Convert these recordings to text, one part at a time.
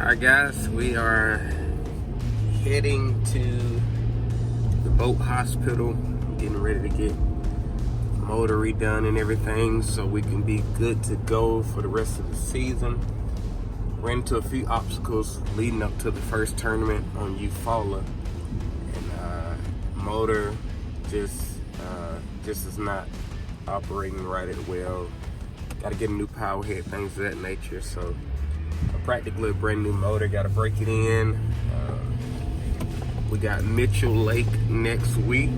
Alright guys, we are heading to the boat hospital, getting ready to get motor redone and everything so we can be good to go for the rest of the season. Ran into a few obstacles leading up to the first tournament on Eufaula, and motor just is not operating right at well. Got to get a new power head, things of that nature. So practically a brand new motor, got to break it in. We got Mitchell Lake next week,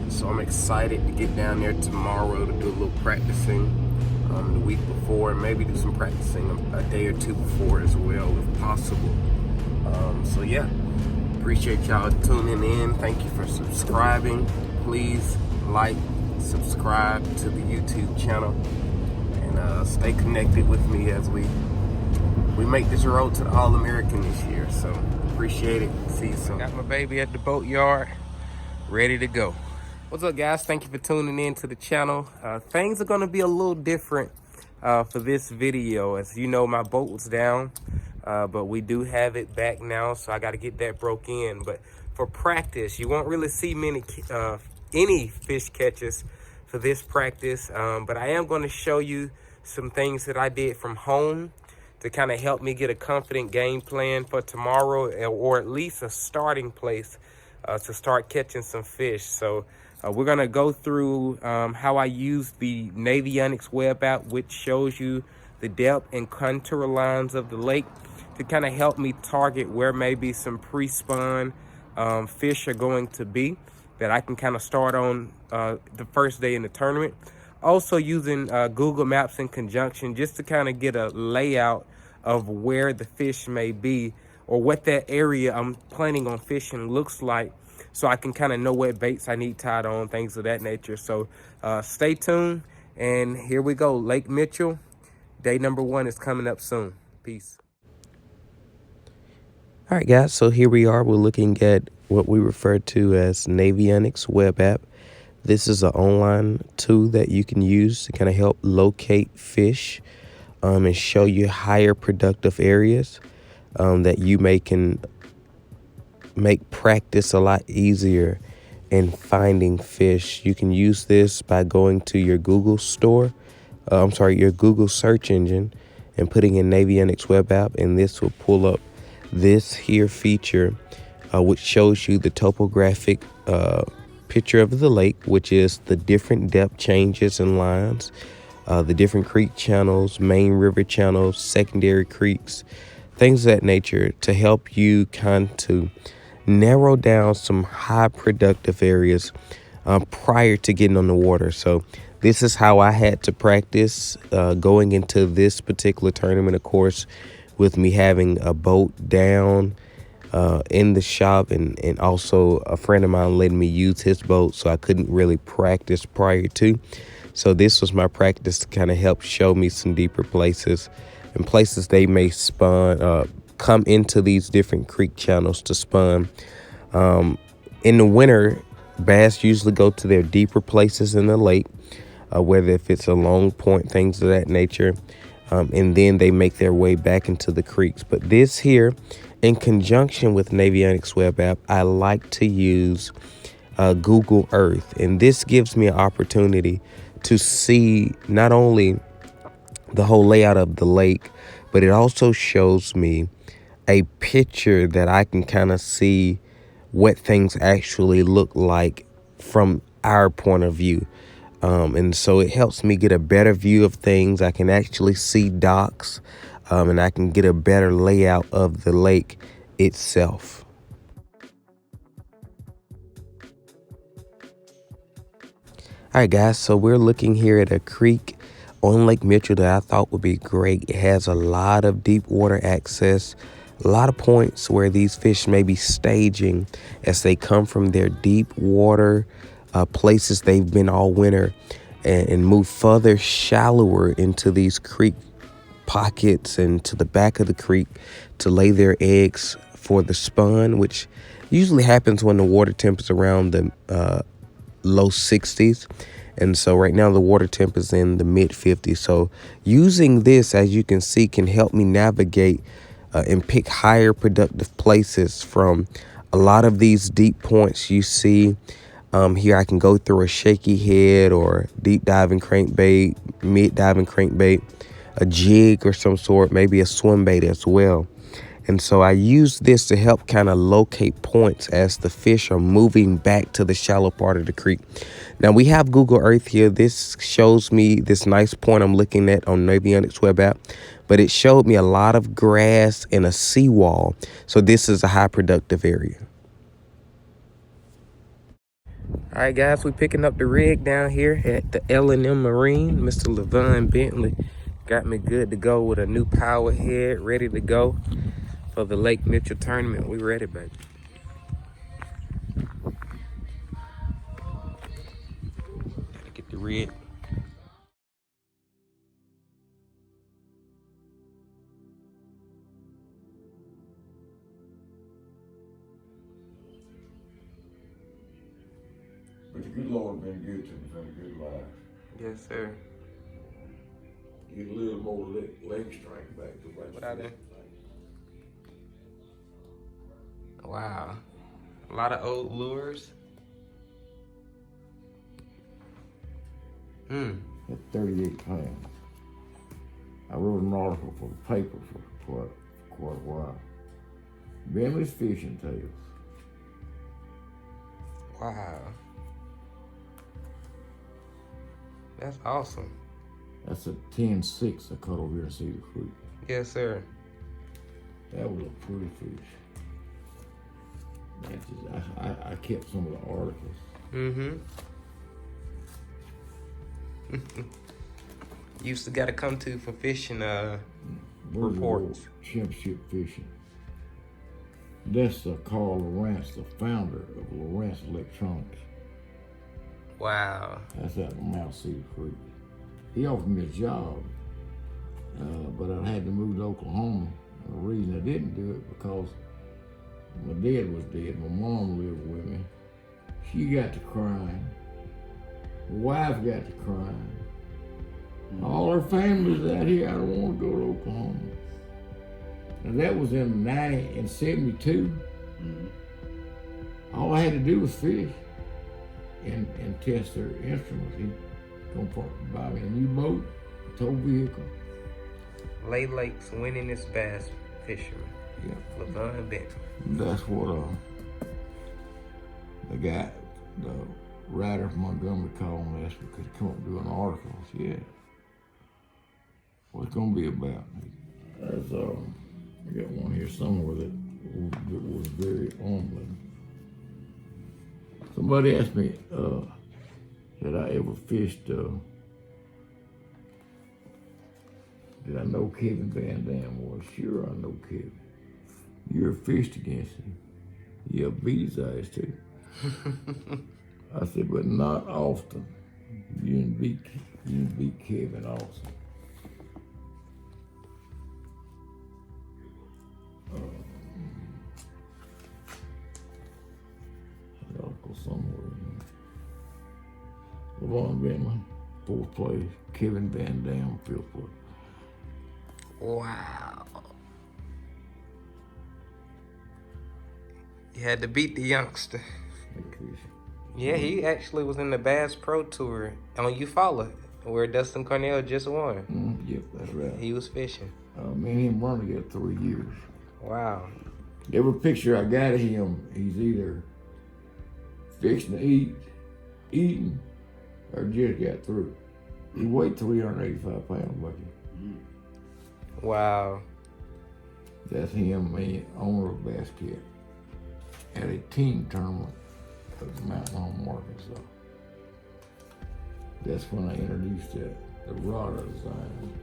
so I'm excited to get down there tomorrow to do a little practicing the week before, and maybe do some practicing a day or two before as well if possible. So yeah, appreciate y'all tuning in. Thank you for subscribing. Please like, subscribe to the YouTube channel, and stay connected with me as we make this road to the All-American this year. So appreciate it. See you soon. Got my baby at the boat yard, ready to go. What's up, guys? Thank you for tuning in to the channel. Things are going to be a little different for this video. As you know, my boat was down, but we do have it back now, so I got to get that broke in. But for practice, you won't really see any fish catches for this practice, but I am going to show you some things that I did from home to kind of help me get a confident game plan for tomorrow, or at least a starting place to start catching some fish. So we're gonna go through how I use the Navionics web app, which shows you the depth and contour lines of the lake to kind of help me target where maybe some pre-spawn fish are going to be that I can kind of start on the first day in the tournament. Also using Google Maps in conjunction just to kind of get a layout of where the fish may be, or what that area I'm planning on fishing looks like, so I can kind of know what baits I need tied on, things of that nature. So stay tuned, and here we go. Lake Mitchell, day number 1 is coming up soon. Peace. All right, guys, so here we are. We're looking at what we refer to as Navionics web app. This is an online tool that you can use to kind of help locate fish and show you higher productive areas that you can make practice a lot easier in finding fish. You can use this by going to your Google store, your Google search engine, and putting in Navionics web app, and this will pull up this here feature, which shows you the topographic picture of the lake, which is the different depth changes and lines, the different creek channels, main river channels, secondary creeks, things of that nature, to help you kind of narrow down some high productive areas prior to getting on the water. So this is how I had to practice going into this particular tournament, of course, with me having a boat down in the shop, and also a friend of mine letting me use his boat, so I couldn't really practice prior to. So this was my practice to kind of help show me some deeper places and places they may spawn, come into these different creek channels to spawn. In the winter, bass usually go to their deeper places in the lake, whether if it's a long point, things of that nature, and then they make their way back into the creeks. But this here, in conjunction with Navionics web app, I like to use Google Earth, and this gives me an opportunity to see not only the whole layout of the lake, but it also shows me a picture that I can kind of see what things actually look like from our point of view. And so it helps me get a better view of things. I can actually see docks, and I can get a better layout of the lake itself. All right, guys, so we're looking here at a creek on Lake Mitchell that I thought would be great. It has a lot of deep water access, a lot of points where these fish may be staging as they come from their deep water places they've been all winter, and move further shallower into these creek pockets and to the back of the creek to lay their eggs for the spawn, which usually happens when the water temp is around the low 60s. And so right now the water temp is in the mid 50s. So using this, as you can see, can help me navigate and pick higher productive places from a lot of these deep points you see. Here I can go through a shaky head or deep diving crankbait, mid diving crankbait, a jig or some sort, maybe a swim bait as well. And so I use this to help kind of locate points as the fish are moving back to the shallow part of the creek. Now we have Google Earth here. This shows me this nice point I'm looking at on Navionics web app, but it showed me a lot of grass and a seawall. So this is a high productive area. All right, guys, we picking up the rig down here at the L&M Marine. Mr. Levon Bentley got me good to go with a new power head, ready to go for the Lake Mitchell tournament. We ready, baby. Gotta get the rig. But the good Lord been good to me, been a good life. Yes, sir. Get a little more leg strength back to what What out there? Wow. A lot of old lures. At 38 pounds. I wrote an article for the paper for quite a while. Bentley's Fishing Tales. Wow. That's awesome. That's a 10-6 I caught over here in Cedar Creek. Yes, sir. That was a pretty fish. I kept some of the articles. Mm-hmm. Used to gotta come to for fishing reports. Championship fishing. That's Carl Lawrence, the founder of Lawrence Electronics. Wow. That's out in Mount Cedar Creek. He offered me a job, but I had to move to Oklahoma. And the reason I didn't do it because my dad was dead. My mom lived with me. She got to crying. My wife got to crying. All her family's out here. I don't want to go to Oklahoma. And that was in 72. All I had to do was fish and test their instruments. He'd come buy me a new boat, a tow vehicle. Lay Lake's winningest bass fisherman. Yeah. Levon Bentley. That's what the guy, the writer from Montgomery called and asked me could he come up and do an article. I said, yeah. What's it gonna be about? There's I got one here somewhere that was very humbling. Somebody asked me, had I ever fished, did I know Kevin Van Dam was? Sure, I know Kevin. You ever fished against him? Yeah, beat his ass too. I said, but not often. You didn't beat Kevin often. Article somewhere in there. Levon Bentley, 4th place. Kevin Van Dam, 5th place. Wow. You had to beat the youngster. Yeah, he actually was in the Bass Pro Tour on Eufaula, where Dustin Cornell just won. Yep, that's right. He was fishing. Me and him run together 3 years. Wow. Every picture I got of him, he's either fixing to eating, or just got through. He weighed 385 pounds, Bucky. Wow. That's him, me, owner of Bass Cat, at a team tournament of Mountain Home, Arkansas. That's when I introduced the rod design.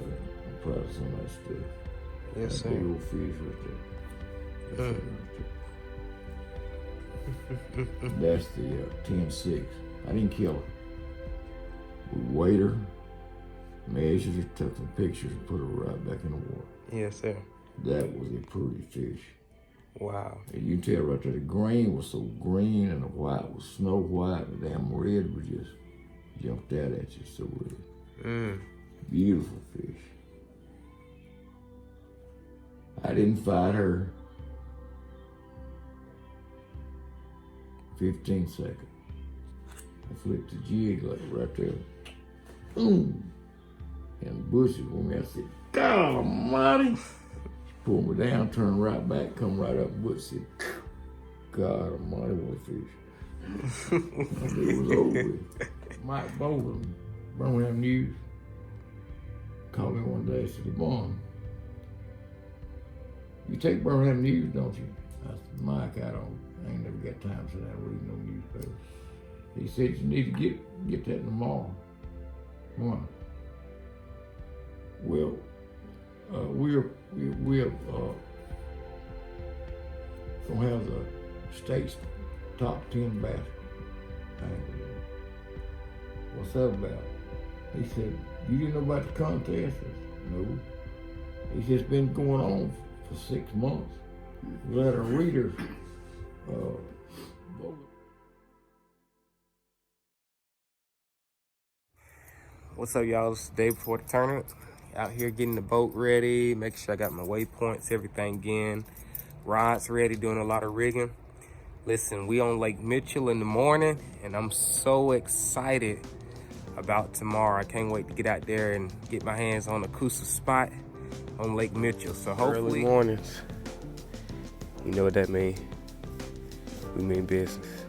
I'm proud of some of that stuff. Yes, that sir. big old fish right there. That's the 10-6. I didn't kill her. We weighed her, measured her, took some pictures, and put her right back in the water. Yes, sir. That was a pretty fish. Wow. And you can tell right there, the green was so green and the white was snow white. The damn red was just jumped out at you. So beautiful fish. I didn't fight her. 15 seconds. I flipped the jig like right there. Boom! And the bushes on me. I said, God almighty! She pulled me down, turned right back, come right up, and bush said, God almighty, what a fish. It was over with. Mike Bowling, Birmingham News, called me one day and said, Bama, you take Birmingham News, don't you? I said, Mike, I ain't never got time to sit down and read no newspaper. He said, you need to get that tomorrow. Why? Well, we're gonna have the state's top 10 bass anglers. What's that about? He said, you didn't know about the contest? I said, no. He said, it's been going on for 6 months. Let our readers vote. What's up, y'all? It's the day before the tournament. Out here getting the boat ready, making sure I got my waypoints, everything again. Rods ready, doing a lot of rigging. Listen, we on Lake Mitchell in the morning, and I'm so excited about tomorrow. I can't wait to get out there and get my hands on a Coosa spot on Lake Mitchell. So hopefully... Early mornings. You know what that means? We mean business.